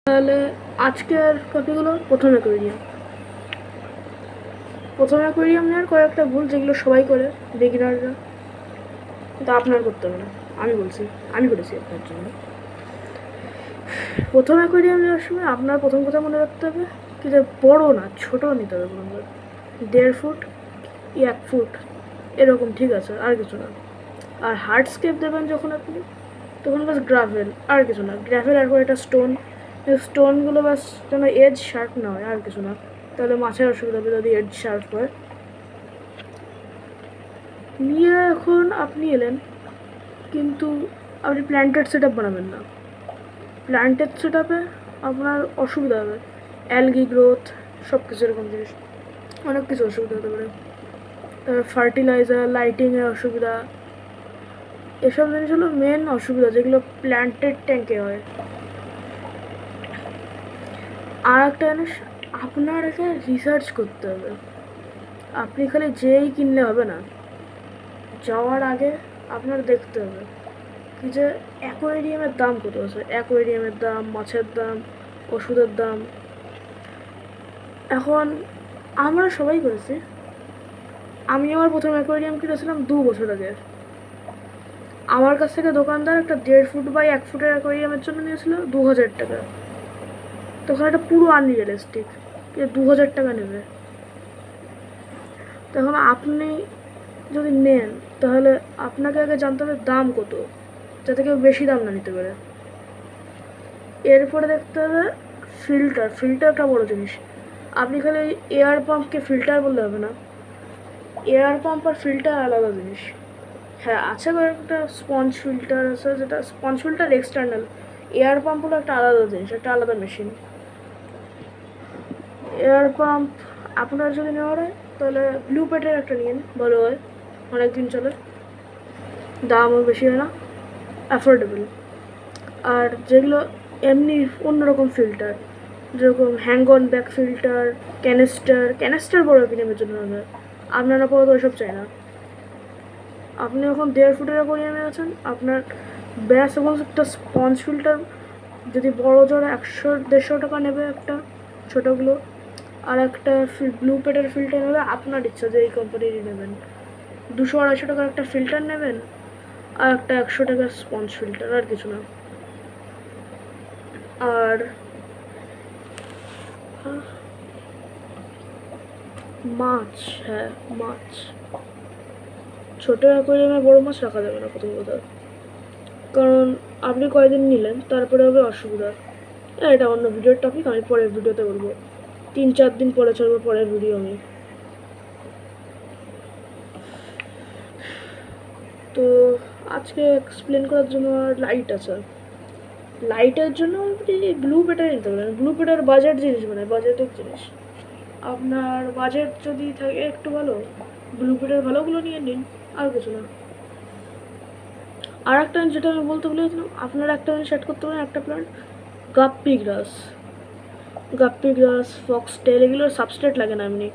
তাহলে আজকের টপিক হলো প্রথম অ্যাকোয়ারিয়াম নেওয়ার কয়েকটা ভুল যেগুলো সবাই করে, বিগিনাররা, কিন্তু আপনার করতে হবে না। আমি বলছি, আমি করেছি আপনার জন্য। প্রথম অ্যাকোয়ারিয়াম নেওয়ার সময় আপনার প্রথম কথা মনে রাখতে হবে কি, যে বড়ো না, ছোটো নিতে হবে। কোনো 1.5 ফুট 1 ফুট এরকম, ঠিক আছে, আর কিছু না। আর হার্ডস্কেপ দেবেন যখন আপনি, তখন বাস গ্রাভেল, আর কিছু না। গ্রাভেল আর একটা স্টোনগুলো বাস যেন এজ শার্প না হয়, আর কিছু না। তাহলে মাছের অসুবিধা হবে যদি এজ শার্প হয়। নিয়ে এখন আপনি এলেন, কিন্তু আপনি প্ল্যান্টেড সেট আপ বানাবেন না। প্ল্যান্টেড সেট আপে আপনার অসুবিধা হবে, অ্যালগি গ্রোথ, সব কিছু এরকম জিনিস, অনেক কিছু অসুবিধা হতে পারে। তারপর ফার্টিলাইজার, লাইটিংয়ের অসুবিধা, এসব জিনিস হলো মেন অসুবিধা যেগুলো প্ল্যান্টেড ট্যাঙ্কে হয়। আর একটা জিনিস, আপনার এখানে রিসার্চ করতে হবে। আপনি খালি যেই কিনলে হবে না, যাওয়ার আগে আপনার দেখতে হবে কি যে অ্যাকোয়ারিয়ামের দাম কত আছে, অ্যাকোয়ারিয়ামের দাম, মাছের দাম, ওষুধের দাম। এখন আমরা সবাই করেছি। আমি আমার প্রথম অ্যাকোয়ারিয়াম কিনেছিলাম 2 বছর আগে। আমার কাছ থেকে দোকানদার একটা 1.5 ফুট বাই 1 ফুটের অ্যাকোয়ারিয়ামের জন্য নিয়েছিল 2000 টাকা। তখন এটা পুরো আনরিয়েলিস্টিক যে 2000 টাকা নেবে। তখন আপনি যদি নেন, তাহলে আপনাকে আগে জানতে হবে দাম কত, যাতে কেউ বেশি দাম না নিতে পারে। এরপরে দেখতে হবে ফিল্টারটা বড় জিনিস। আপনি খালি এয়ার পাম্পকে ফিল্টার বললে হবে না। এয়ার পাম্প আর ফিল্টার আলাদা জিনিস। হ্যাঁ, আছে কয়েকটা স্পঞ্জ ফিল্টার আছে, যেটা sponge filter external. Air pump হলো একটা আলাদা জিনিস, একটা আলাদা মেশিন। এয়ার পাম্প আপনার যদি নেওয়ার হয়, তাহলে ব্লু প্যাটের একটা নিন, ভালো হয়, অনেক দিন চলে, দামও বেশি হয় না, অ্যাফোর্ডেবল। আর যেগুলো এমনি অন্যরকম ফিল্টার, যেরকম হ্যাঙ্গ অন ব্যাক ফিল্টার, ক্যানেস্টার বড় অ্যাকুয়ারিয়ামের জন্য হবে। আপনার আপাতত ওইসব চাই না। আপনি এখন 1.5 ফুটের অ্যাকুয়ারিয়ামে আছেন, আপনার ব্যাস এবং একটা স্পঞ্জ ফিল্টার যদি বড় জোর 100-150 টাকা নেবে একটা, ছোটোগুলো। আর একটা ব্লু প্যাটের ফিল্টার হলে আপনার ইচ্ছা যে এই কোম্পানিরই নেবেন। 200-250 টাকার একটা ফিল্টার নেবেন, আর একটা 100 টাকার স্পঞ্জ ফিল্টার, আর কিছু না। আর মাছ, হ্যাঁ মাছ, ছোটো অ্যাকোয়ারিয়ামে বড় মাছ রাখা যাবে না প্রথম কথা, কারণ আপনি কয়দিন নিলেন, তারপরে হবে অসুবিধা। এটা অন্য ভিডিওর টপিক, আমি পরের ভিডিওতে বলবো। 3-4 দিন পরে ছাড়বো পরের ভিডিও আমি। তো আজকে এক্সপ্লেন করার জন্য আর লাইট আছে। লাইটের জন্য আপনি ব্লু প্যাটার নিতে পারেন। ব্লু প্যাটার বাজেট জিনিস, মানে বাজেটের জিনিস। আপনার বাজেট যদি থাকে একটু ভালো, ব্লু প্যাটার ভালোগুলো নিয়ে নিন, আর কিছু না। আর একটা যেটা আমি বলতে ভুলেছিলাম, আপনারা একটা জিনিস সেট করতে পারেন, একটা প্ল্যান্ট গাপ্পি গ্রাস, ফক্সটেল, এগুলোর সাবস্ট্রেট লাগে না এমনি,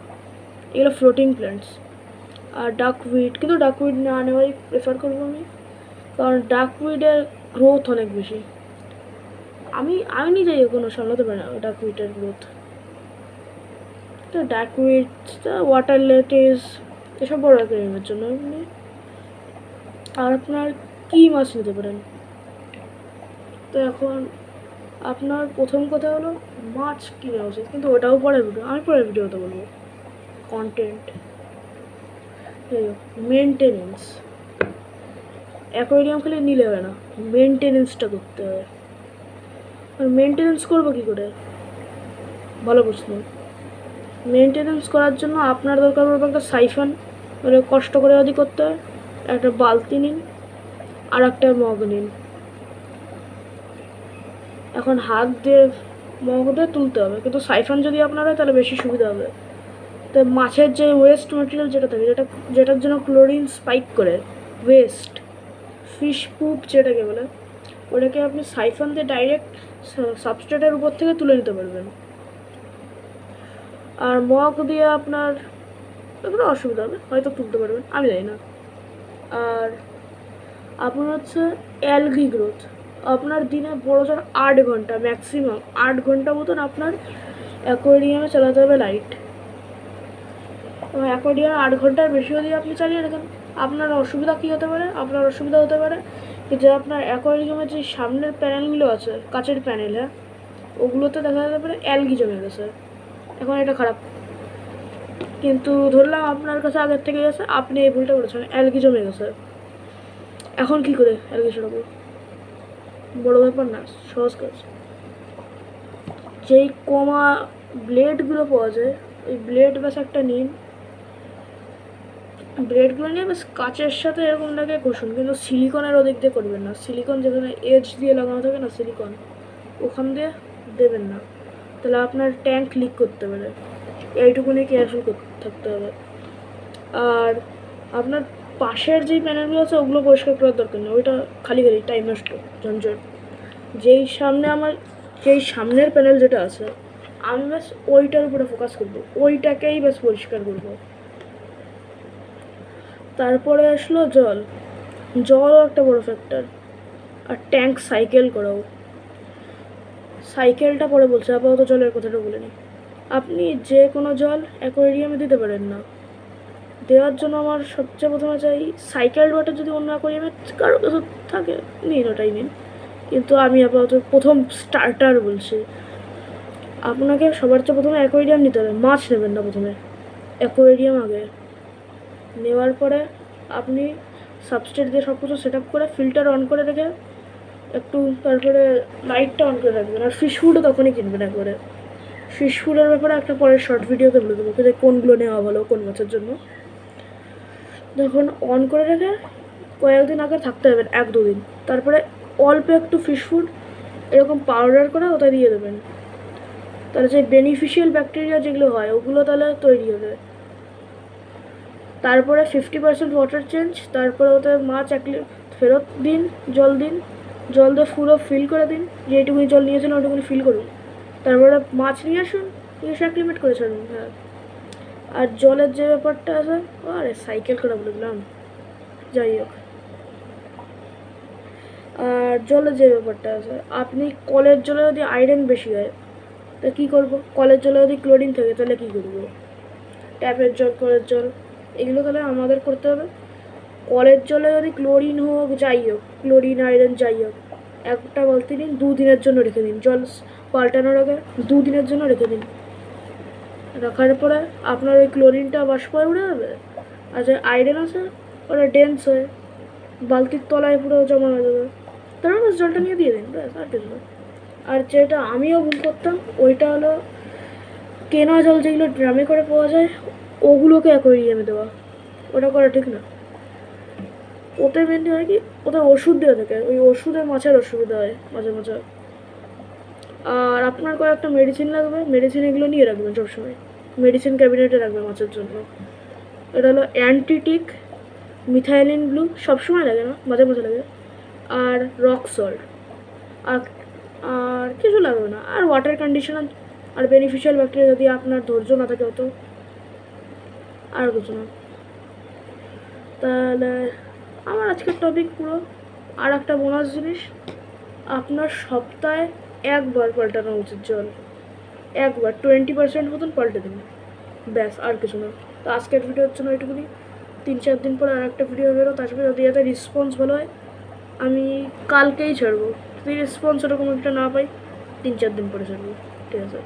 এগুলো ফ্লোটিং প্ল্যান্টস। আর ডাকউইড, কিন্তু ডাকউইড না নেওয়াই প্রেফার করবো আমি, কারণ ডাকউইডের গ্রোথ অনেক বেশি। আমি নিজেই কোনো সামলাতে পারি না ডাকউইডের গ্রোথ। তো ডাকউইড, ওয়াটার লেটিস, এসব বড় অ্যাকুয়ারিয়ামের জন্য এমনি। আর আপনার কী মাছ নিতে পারেন। তো এখন আপনার প্রথম কথা হলো মাছ কিনা উচিত, কিন্তু ওটাও পরের ভিডিও, আমি পরের ভিডিওতে বলবো। কন্টেন্ট, মেনটেনেন্স, অ্যাকোয়ারিয়াম খালি নিলে হয় না, মেনটেনেন্সটা করতে হয়। আর মেনটেনেন্স করবো কী করে, ভালো প্রশ্ন। মেনটেনেন্স করার জন্য আপনার দরকার পড়বে একটা সাইফন, মানে কষ্ট করে যদি করতে হয়, একটা বালতি নিন, আর একটা মগ নিন। এখন হাত দিয়ে মগ দিয়ে তুলতে হবে, কিন্তু সাইফন যদি আপনার হয় তাহলে বেশি সুবিধা হবে। তো মাছের যে ওয়েস্ট মেটেরিয়াল যেটা থাকে, যেটার জন্য ক্লোরিন স্পাইক করে, ওয়েস্ট ফিশ পুপ যেটাকে বলে, ওটাকে আপনি সাইফন দিয়ে ডাইরেক্ট সাবস্ট্রেটের উপর থেকে তুলে নিতে পারবেন। আর মগ দিয়ে আপনার এগুলো অসুবিধা হবে, হয়তো তুলতে পারবেন, আমি জানি না। আর আপনার হচ্ছে অ্যালগি গ্রোথ, আপনার দিনে বড় জোর 8 ঘন্টা, ম্যাক্সিমাম 8 ঘন্টা মতন আপনার অ্যাকোয়ারিয়ামে চালাতে হবে লাইট। এবং অ্যাকোয়ারিয়ামে 8 ঘন্টার বেশিও দিয়ে আপনি চালিয়ে রাখেন, আপনার অসুবিধা কী হতে পারে? আপনার অসুবিধা হতে পারে যে আপনার অ্যাকোয়ারিয়ামের যে সামনের প্যানেলগুলো আছে, কাচের প্যানেল, হ্যাঁ, ওগুলোতে দেখা যেতে পারে অ্যালগি জমে গেছে। এখন এটা খারাপ, কিন্তু ধরলাম আপনার কাছে আগের থেকে গেছে, আপনি এই ভুলটা করেছেন, অ্যালগি জমে গেছে। এখন কি করে অ্যালগি সরাবো? বড় ব্যাপার না, সহজ কাজ। যেই কমা ব্লেডগুলো পাওয়া যায়, ওই ব্লেড ব্যাস একটা নিন, ব্লেডগুলো নিয়ে ব্যাস কাচের সাথে এরকম লাগে ঘষুন, কিন্তু সিলিকনের ওদিক দিয়ে করবেন না। সিলিকন যেখানে এজ দিয়ে লাগানো থাকে না, সিলিকন ওখান দিয়ে দেবেন না, তাহলে আপনার ট্যাঙ্ক লিক করতে পারে। এইটুকুনি কেয়ারফুল থাকতে হবে। আর আপনার পাশের যেই প্যানেলগুলো আছে ওগুলো পরিষ্কার করার দরকার নেই, ওইটা খালি খালি টাইম নষ্ট, ঝঞ্ঝট। যেই সামনের প্যানেল যেটা আছে, আমি ব্যাস ওইটার উপরে ফোকাস করবো, ওইটাকেই ব্যাস পরিষ্কার করবো। তারপরে আসলো জলও একটা বড় ফ্যাক্টর। আর ট্যাঙ্ক সাইকেল করাও, সাইকেলটা পরে বলছে, আপাতত জলের কথাটা বলে নিই। আপনি যে কোনো জল অ্যাকোয়ারিয়ামে দিতে পারেন না, দেওয়ার জন্য আমার সবচেয়ে প্রথমে চাই সাইকেল ওয়াটার। যদি অন্য অ্যাকোয়ারিয়ামে কারো কাছে থাকে নিন, ওটাই নিন, কিন্তু আমি আপাতত প্রথম স্টার্টার বলছি। আপনাকে সবার চেয়ে প্রথমে অ্যাকোয়ারিয়াম নিতে হবে, মাছ নেবেন না প্রথমে, অ্যাকোয়ারিয়াম আগে। নেওয়ার পরে আপনি সাবস্ট্রেট দিয়ে সব কিছু সেট আপ করে ফিল্টার অন করে রেখে একটু তারপরে লাইটটা অন করে রাখবেন। আর ফিশ ফুডও তখনই কিনবেন একবারে। ফিশ ফুডের ব্যাপারে একটা পরের শর্ট ভিডিওতে বলে দেবো যে কোনগুলো নেওয়া ভালো কোন মাছের জন্য। যখন অন করে রেখে কয়েকদিন আগে থাকতে হবে, 1-2 দিন, তারপরে অল্প একটু ফিশ ফুড এরকম পাউডার করে ওটা দিয়ে দেবেন। তাহলে যে বেনিফিশিয়াল ব্যাকটেরিয়া যেগুলো হয় ওগুলো তাহলে তৈরি হবে। তারপরে 50% ওয়াটার চেঞ্জ, তারপরে ওতে মাছ ফেরত দিন, জল দিয়ে পুরো ফিল করে দিন, যেটুকুনি জল নিয়েছেন ওটুকুনি ফিল করুন। তারপরে মাছ নিয়ে আসুন, নিয়ে এসে অ্যাক্লিমেট করে ছাড়ুন। হ্যাঁ, আর জলের যে ব্যাপারটা আছে, আরে সাইকেল করা বললাম, যাই হোক। আর জলের যে ব্যাপারটা আছে, আপনি কলের জলে যদি আয়রন বেশি হয় তা কী করবো? কলের জলে যদি ক্লোরিন থাকে তাহলে কী করবো? ট্যাপের জল, কলের জল, এগুলো তাহলে আমাদের করতে হবে। কলের জলে যদি ক্লোরিন হোক, যাই হোক, ক্লোরিন আয়রন যাই হোক, একটা বালতি নিন, 2 দিনের জন্য রেখে দিন। জল পাল্টানোর আগে 2 দিনের জন্য রেখে দিন। রাখার পরে আপনার ওই ক্লোরিনটা বাষ্প হয়ে উঠে যাবে, আর যে আয়রন আছে ওটা ডেন্স হয়ে বালতির তলায় পুরো জমা হয়ে যাবে। তারপর বাস জলটা নিয়ে দিয়ে দিন, ব্যাস, আর কিছু না। আর যেটা আমিও ভুল করতাম ওইটা হলো কেনা জল যেগুলো ড্রামে করে পাওয়া যায় ওগুলোকে অ্যাকোয়ারিয়ামে দেওয়া, ওটা করা ঠিক না। ওতে মেনলি হয় কি, ওতে ওষুধ দেওয়া থাকে, ওই ওষুধে মাছের অসুবিধা হয় মাঝে মাঝে। আর আপনার কয়েকটা মেডিসিন লাগবে, মেডিসিন এগুলো নিয়ে রাখবেন সবসময়, মেডিসিন ক্যাবিনেটে রাখবেন মাছের জন্য। এটা হলো অ্যান্টিটিক, মিথাইলিন ব্লু, সবসময় লাগে না, মাঝে মাঝে লাগে, আর রক সল্ট, আর আর কিছু লাগবে না। আর ওয়াটার কন্ডিশনার আর বেনিফিশিয়াল ব্যাকটেরিয়া যদি আপনার ধৈর্য না থাকে অত, আর কিছু না। তাহলে আমার আজকের টপিক পুরো। আর একটা বোনাস জিনিস, আপনার সপ্তাহে একবার পাল্টানো উচিত জল, একবার 20% মতন পাল্টে দিন, ব্যাস, আর কিছু না। তো আজকের ভিডিওর জন্য এটুকুনি। 3-4 দিন পরে আর একটা ভিডিও বেরোতে আসবে, যদি এতে রেসপন্স ভালো হয় আমি কালকেই ছাড়বো। যদি রেসপন্স এরকম একটা না পাই 3-4 দিন পরে ছাড়বো, ঠিক আছে?